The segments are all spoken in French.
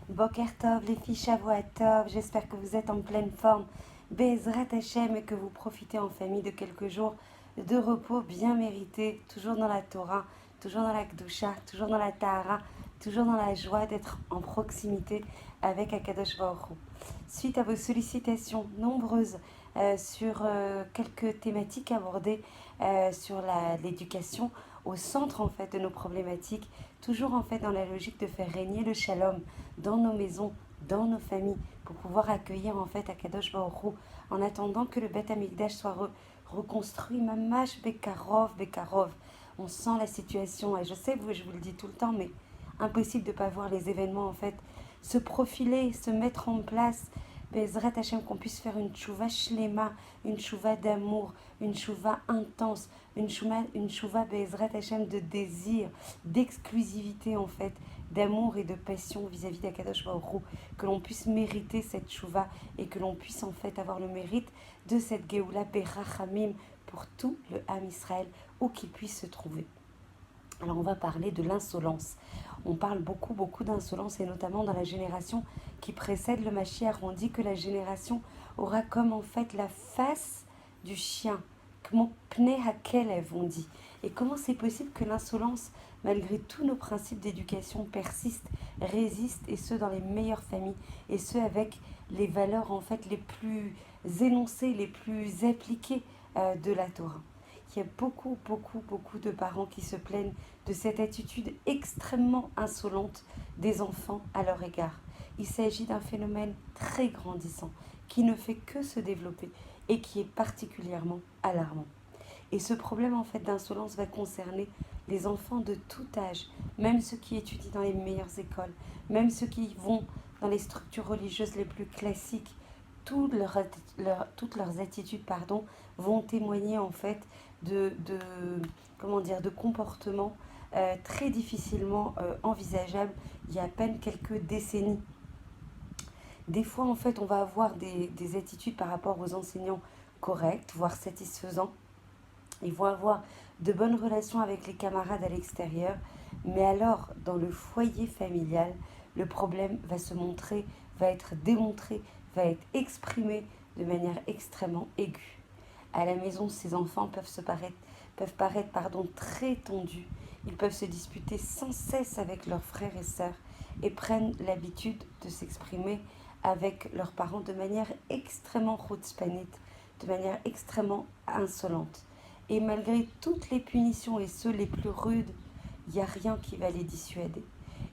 Boker Tov, les filles Shavua Tov, j'espère que vous êtes en pleine forme. Bezrat Hashem et que vous profitez en famille de quelques jours de repos bien mérités, toujours dans la Torah, toujours dans la Kedusha, toujours dans la Tahara, toujours dans la joie d'être en proximité avec Akadosh Baruch Hu. Suite à vos sollicitations nombreuses sur quelques thématiques abordées sur l'éducation au centre en fait de nos problématiques, toujours en fait dans la logique de faire régner le shalom dans nos maisons, dans nos familles, pour pouvoir accueillir en fait Akadosh Baruch Hu, en attendant que le Beth Amikdash soit reconstruit, mamash bekarov, bekarov. On sent la situation, et je sais, je vous le dis tout le temps, mais impossible de ne pas voir les événements en fait se profiler, se mettre en place. Bezrat Hashem, qu'on puisse faire une tchouva shlema, une tchouva d'amour, une tchouva intense, une tchouva Bezrat Hashem de désir, d'exclusivité en fait, d'amour et de passion vis-à-vis d'Akadosh Baruch Hu, que l'on puisse mériter cette tchouva et que l'on puisse en fait avoir le mérite de cette Géoula Berachamim pour tout le Ham Israël, où qu'il puisse se trouver. Alors on va parler de l'insolence. On parle beaucoup d'insolence, et notamment dans la génération qui précède le Mashiach. On dit que la génération aura comme en fait la face du chien, comme pnei hakelev on dit. Et comment c'est possible que l'insolence, malgré tous nos principes d'éducation, persiste, résiste, et ce dans les meilleures familles, et ce avec les valeurs en fait les plus énoncées, les plus appliquées de la Torah. Il y a beaucoup de parents qui se plaignent de cette attitude extrêmement insolente des enfants à leur égard. Il s'agit d'un phénomène très grandissant qui ne fait que se développer et qui est particulièrement alarmant. Et ce problème en fait d'insolence va concerner les enfants de tout âge, même ceux qui étudient dans les meilleures écoles, même ceux qui vont dans les structures religieuses les plus classiques. Toutes leurs attitudes vont témoigner en fait de comportements très difficilement envisageables il y a à peine quelques décennies. Des fois en fait on va avoir des attitudes par rapport aux enseignants correctes, voire satisfaisants. Ils vont avoir de bonnes relations avec les camarades à l'extérieur, mais alors dans le foyer familial, le problème va se montrer, va être démontré, va être exprimé de manière extrêmement aiguë. À la maison, ces enfants peuvent paraître très tendus. Ils peuvent se disputer sans cesse avec leurs frères et sœurs et prennent l'habitude de s'exprimer avec leurs parents de manière extrêmement chutzpanite, de manière extrêmement insolente. Et malgré toutes les punitions, et ceux les plus rudes, il n'y a rien qui va les dissuader.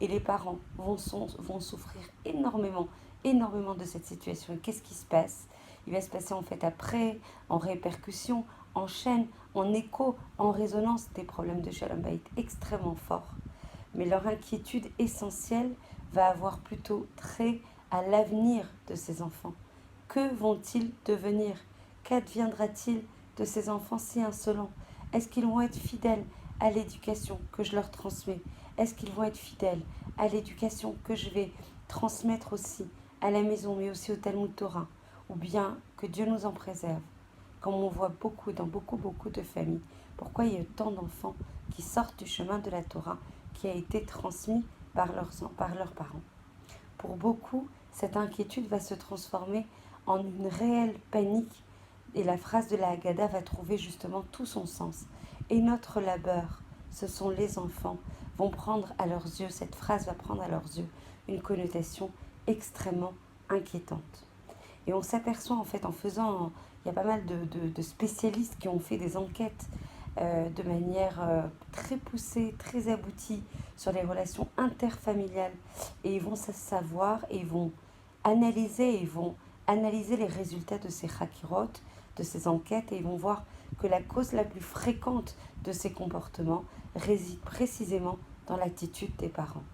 Et les parents vont souffrir énormément de cette situation. Et qu'est-ce qui se passe ? Il va se passer en fait après, en répercussion, en chaîne, en écho, en résonance, des problèmes de Shalom Bayit extrêmement forts. Mais leur inquiétude essentielle va avoir plutôt trait à l'avenir de ces enfants. Que vont-ils devenir ? Qu'adviendra-t-il de ces enfants si insolents ? Est-ce qu'ils vont être fidèles à l'éducation que je leur transmets ? Est-ce qu'ils vont être fidèles à l'éducation que je vais transmettre aussi à la maison, mais aussi au Talmud Torah ? Ou bien que Dieu nous en préserve, comme on voit dans beaucoup de familles. Pourquoi il y a tant d'enfants qui sortent du chemin de la Torah qui a été transmis par leurs parents ? Pour beaucoup, cette inquiétude va se transformer en une réelle panique, et la phrase de la Haggadah va trouver justement tout son sens. Et notre labeur, ce sont les enfants, vont prendre à leurs yeux, cette phrase va prendre à leurs yeux une connotation extrêmement inquiétante. Et on s'aperçoit en fait il y a pas mal de spécialistes qui ont fait des enquêtes de manière très poussée, très aboutie sur les relations interfamiliales. Et ils vont savoir et ils vont analyser les résultats de ces chakirot, de ces enquêtes, et ils vont voir que la cause la plus fréquente de ces comportements réside précisément dans l'attitude des parents.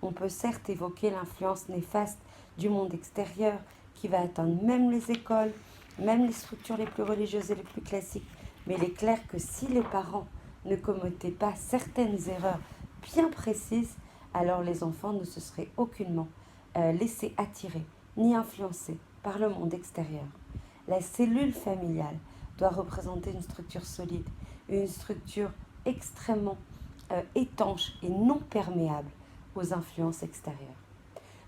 On peut certes évoquer l'influence néfaste du monde extérieur qui va atteindre même les écoles, même les structures les plus religieuses et les plus classiques, mais il est clair que si les parents ne commettaient pas certaines erreurs bien précises, alors les enfants ne se seraient aucunement laissés attirer ni influencer par le monde extérieur. La cellule familiale doit représenter une structure solide, une structure extrêmement étanche et non perméable aux influences extérieures.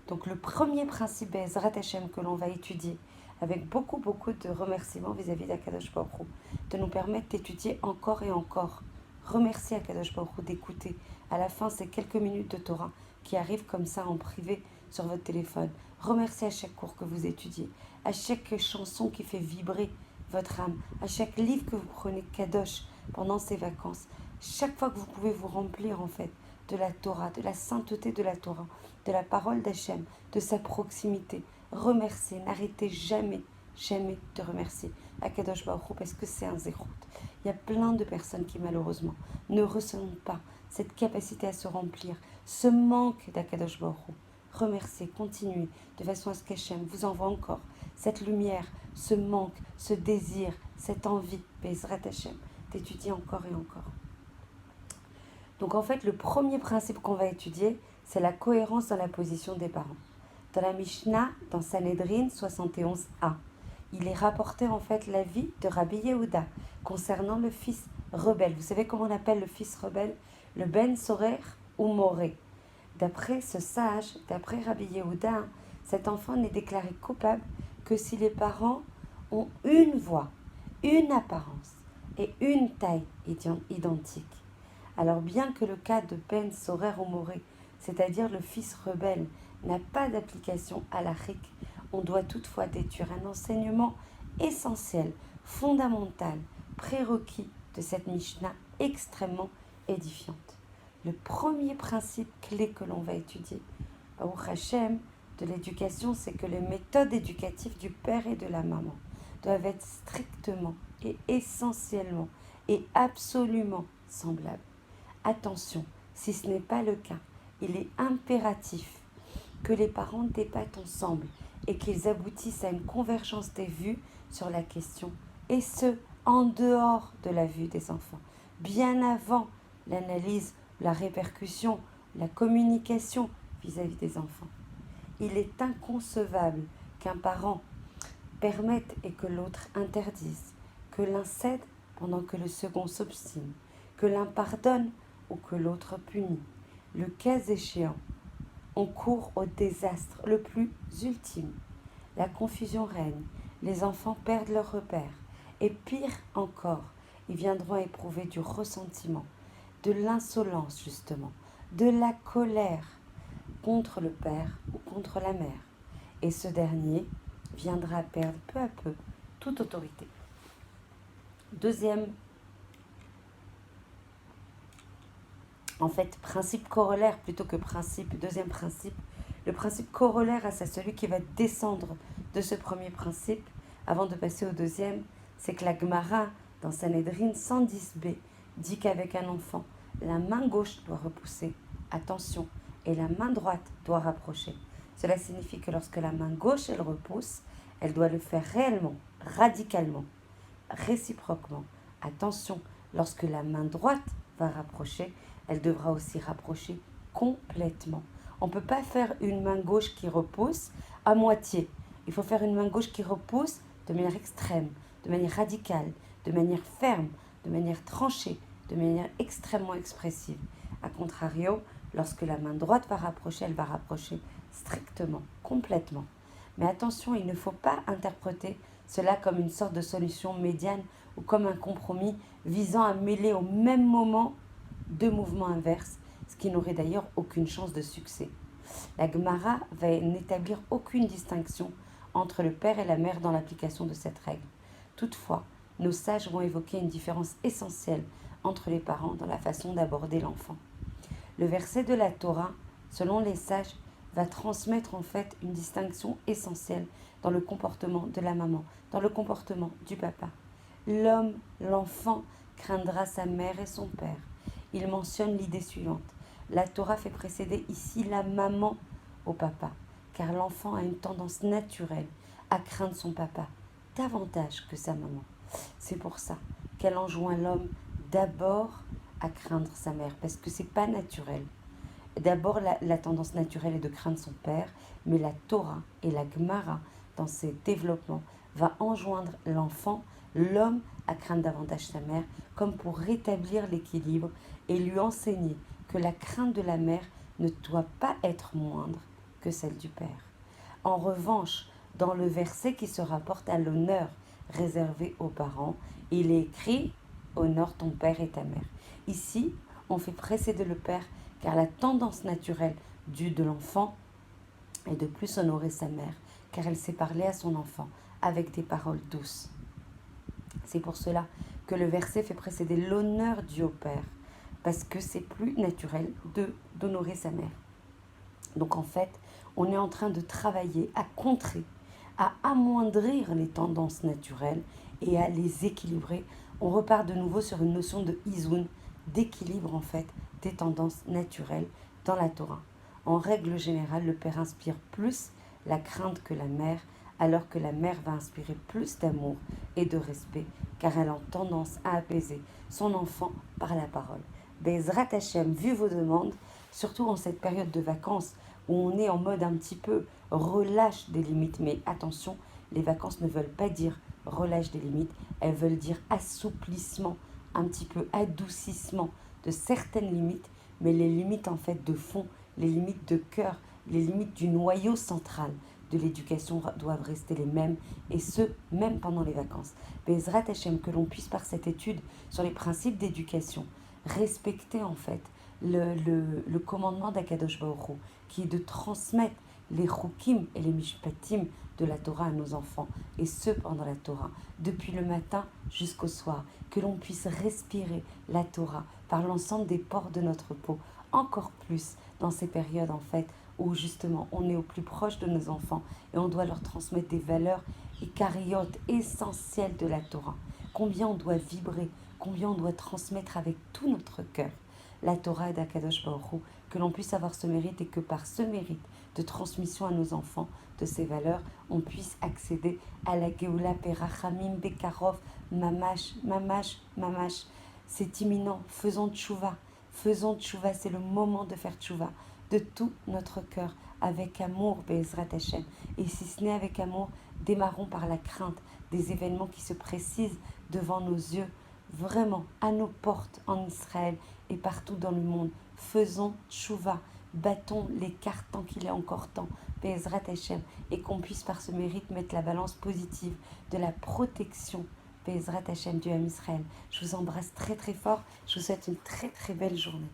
Donc le premier principe Be'ezrat Hashem que l'on va étudier avec beaucoup de remerciements vis-à-vis d'Akadosh Baruch Hu, de nous permettre d'étudier encore et encore. Remercier Akadosh Baruch Hu d'écouter à la fin ces quelques minutes de Torah qui arrivent comme ça en privé sur votre téléphone. Remercier à chaque cours que vous étudiez, à chaque chanson qui fait vibrer votre âme, à chaque livre que vous prenez Kadosh pendant ces vacances. Chaque fois que vous pouvez vous remplir en fait de la Torah, de la sainteté de la Torah, de la parole d'Hachem, de sa proximité. Remerciez, n'arrêtez jamais de remercier Akadosh Baruch Hu parce que c'est un zérout. Il y a plein de personnes qui malheureusement ne ressentent pas cette capacité à se remplir, ce manque d'Akadosh Baruch Hu. Remerciez, continuez, de façon à ce qu'Hachem vous envoie encore cette lumière, ce manque, ce désir, cette envie, Bezrat Hachem, d'étudier encore et encore. Donc en fait, le premier principe qu'on va étudier, c'est la cohérence dans la position des parents. Dans la Mishnah, dans Sanhedrin 71a, il est rapporté en fait l'avis de Rabbi Yehuda concernant le fils rebelle. Vous savez comment on appelle le fils rebelle? Le Ben Sorer ou Moré. D'après ce sage, d'après Rabbi Yehuda, cet enfant n'est déclaré coupable que si les parents ont une voix, une apparence et une taille identiques. Alors bien que le cas de Ben Sorer ou Moré, c'est-à-dire le fils rebelle, n'a pas d'application halakhique, on doit toutefois déduire un enseignement essentiel, fondamental, prérequis de cette Mishnah extrêmement édifiante. Le premier principe clé que l'on va étudier, Baruch Hashem, de l'éducation, c'est que les méthodes éducatives du père et de la maman doivent être strictement et essentiellement et absolument semblables. Attention, si ce n'est pas le cas, il est impératif que les parents débattent ensemble et qu'ils aboutissent à une convergence des vues sur la question, et ce, en dehors de la vue des enfants, bien avant l'analyse, la répercussion, la communication vis-à-vis des enfants. Il est inconcevable qu'un parent permette et que l'autre interdise, que l'un cède pendant que le second s'obstine, que l'un pardonne ou que l'autre punit. Le cas échéant, on court au désastre le plus ultime. La confusion règne, les enfants perdent leur repère, et pire encore, ils viendront éprouver du ressentiment, de l'insolence justement, de la colère contre le père ou contre la mère, et ce dernier viendra perdre peu à peu toute autorité. Deuxième principe corollaire plutôt que principe, deuxième principe, le principe corollaire, c'est celui qui va descendre de ce premier principe, avant de passer au deuxième, c'est que la Gemara, dans Sanhedrin 110b, dit qu'avec un enfant, la main gauche doit repousser, attention, et la main droite doit rapprocher. Cela signifie que lorsque la main gauche, elle repousse, elle doit le faire réellement, radicalement, réciproquement. Attention, lorsque la main droite va rapprocher, elle devra aussi rapprocher complètement. On ne peut pas faire une main gauche qui repousse à moitié. Il faut faire une main gauche qui repousse de manière extrême, de manière radicale, de manière ferme, de manière tranchée, de manière extrêmement expressive. A contrario, lorsque la main droite va rapprocher, elle va rapprocher strictement, complètement. Mais attention, il ne faut pas interpréter cela comme une sorte de solution médiane ou comme un compromis visant à mêler au même moment deux mouvements inverses, ce qui n'aurait d'ailleurs aucune chance de succès. La Gemara va n'établir aucune distinction entre le père et la mère dans l'application de cette règle. Toutefois, nos sages vont évoquer une différence essentielle entre les parents dans la façon d'aborder l'enfant. Le verset de la Torah, selon les sages, va transmettre en fait une distinction essentielle dans le comportement de la maman, dans le comportement du papa. L'homme, l'enfant, craindra sa mère et son père. Il mentionne l'idée suivante. La Torah fait précéder ici la maman au papa, car l'enfant a une tendance naturelle à craindre son papa davantage que sa maman. C'est pour ça qu'elle enjoint l'homme d'abord à craindre sa mère, parce que c'est pas naturel. D'abord, la tendance naturelle est de craindre son père, mais la Torah et la Gemara, dans ses développements, va enjoindre l'enfant, l'homme, à craindre davantage sa mère, comme pour rétablir l'équilibre et lui enseigner que la crainte de la mère ne doit pas être moindre que celle du père. En revanche, dans le verset qui se rapporte à l'honneur réservé aux parents, il est écrit « Honore ton père et ta mère ». Ici, on fait précéder le père car la tendance naturelle de l'enfant est de plus honorer sa mère car elle sait parler à son enfant avec des paroles douces. C'est pour cela que le verset fait précéder l'honneur dû au père parce que c'est plus naturel d'honorer sa mère. Donc en fait, on est en train de travailler à contrer, à amoindrir les tendances naturelles et à les équilibrer. On repart de nouveau sur une notion de izoun, d'équilibre en fait des tendances naturelles dans la Torah. En règle générale, le père inspire plus la crainte que la mère, alors que la mère va inspirer plus d'amour et de respect, car elle a tendance à apaiser son enfant par la parole. Bezrat Hashem, vu vos demandes, surtout en cette période de vacances où on est en mode un petit peu relâche des limites. Mais attention, les vacances ne veulent pas dire relâche des limites, elles veulent dire assouplissement, un petit peu adoucissement de certaines limites, mais les limites en fait de fond, les limites de cœur, les limites du noyau central de l'éducation doivent rester les mêmes, et ce, même pendant les vacances. Bezrat Hashem, que l'on puisse par cette étude sur les principes d'éducation, respecter en fait le commandement d'Akadosh Baruch Hu, qui est de transmettre les chukim et les mishpatim de la Torah à nos enfants, et ce pendant la Torah, depuis le matin jusqu'au soir, que l'on puisse respirer la Torah par l'ensemble des pores de notre peau, encore plus dans ces périodes en fait où justement on est au plus proche de nos enfants et on doit leur transmettre des valeurs écariotes essentielles de la Torah. Combien on doit vibrer, combien on doit transmettre avec tout notre cœur la Torah d'Akadosh Baruch Hu, que l'on puisse avoir ce mérite et que par ce mérite de transmission à nos enfants de ces valeurs, on puisse accéder à la Geoula Perachamim Bekarov, Mamash, Mamash, Mamash. C'est imminent, faisons tchouva, c'est le moment de faire tchouva de tout notre cœur, avec amour, Bezrat Hashem. Et si ce n'est avec amour, démarrons par la crainte des événements qui se précisent devant nos yeux, vraiment à nos portes en Israël et partout dans le monde. Faisons tchouva, battons les cartes tant qu'il est encore temps, Bezrat Hashem, et qu'on puisse par ce mérite mettre la balance positive de la protection, Bezrat Hashem, du Ham Israël. Je vous embrasse très très fort, je vous souhaite une très très belle journée.